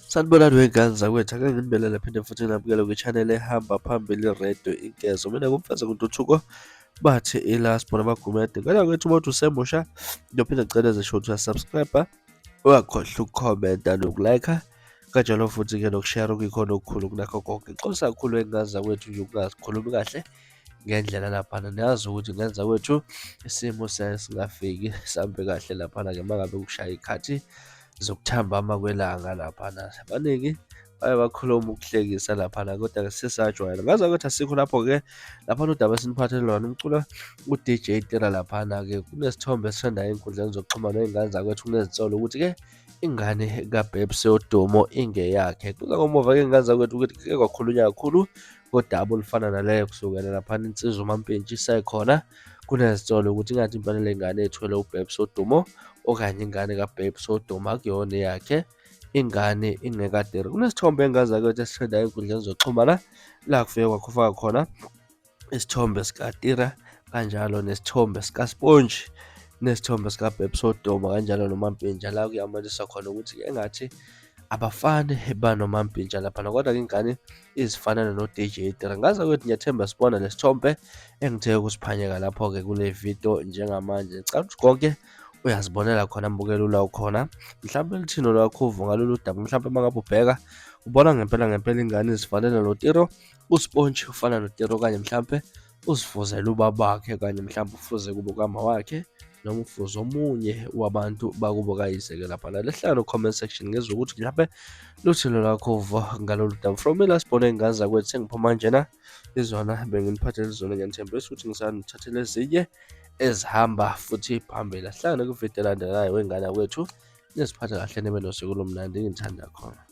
Sanibonani wey'ngane zakwethu, ake nginibelele phinde futhi nginabukele kwi-channel ehamba phambili iRadio Inkezo. Mina ngumfazi kuNtuthuko, bathi ilaspo namagumede. Ngala kwethu umuntu usemusha, ngiyophinde ngicela show ukuthi uyasubscribe, ungakhohlwa ukukhomenta nokulayikha, kanjalo futhi-ke nokushare okuyikhona okukhulu kunakho konke. Ngixolisa kakhulu wey'ngane zakwethu nje ukungazikhulumi kahle ngendlela laphana. Niyazi ukuthi ngenza kwethu isimo singafiki sambe kahle laphana-ke uma ngabe kushaya ikhathi zokuthambama kwelanga laphana. Abaningi baye bakhuluma ukuhlekisa laphana, kodwa-ke sesajwayela. Ngazi ukuthi asikho lapho-ke laphana udaba esiniphathele lona umculo u-DJ Tira laphana-ke. Kunesithombe esithandayo ey'nkundleni zokuxhumana ey'ngane zakwethu kunezinsolo ukuthi-ke ingane kaBabes Yodumo ingeyakhe. Kuza ngomuva-ke iy'ngane zakwethu ukuthi kuke kwakhulunywa kakhulu ngodaba olufana naleyo kusukela laphana insizwa uMampintshi isekhona. Kunezitolo ukuthi ingathi impela le ngane ethwele uBabes Wodumo okanye ingane kaBabes Wodumo akuyona eyakhe, ingane ingekaderi. Kunesithombe ey'ngane zakwethu esithandayo ey'nkundleni zokuxhumana la kufike kwakufaka khona isithombe sikaTira, kanjalo nesithombe sikaSponge, nesithombe sikaBabes Wodumo, kanjalo noMampintsha. La kuyamanisa khona ukuthi engathi abafane banoMampintsha laphana, kodwa-ke ingane izifanele no-DJ Tira. Ngazi ukuthi ngiyathemba sibona le sithombe engithe ukusiphanyeka lapho-ke kule video njengamanje. Ngicabanga ukuthi konke uyazibonela khona mbukelo ula khona. Mhlawumbe lithini lwakho uvo ngalolu daba, mhlawumbe uma ngabe ubheka ubona ngempela ingane izifanele noTiro, uSponge ufana noTiro, okanye mhlawumbe uzifuzele ubabakhe, kanye mhlawumbe ufuze kubo kama wakhe, noma ufuze omunye wabantu bakubo kayise-ke lapha. Lehlala no-comment section ngezwe ukuthi mhlawumbe luthini lwakho uvo ngalolu daba. From mina sibona iy'ngane zakwethu sengiphuma njena, izona benginiphathele zona. Ngiyanithembisa ukuthi ngisanithathele ezinye ezihamba futhi phambili. Asihlangane kwividiyo elandelayo wengane yakwethu, niziphathe kahle, nibe nosuku olumnandi, ngithanda khona.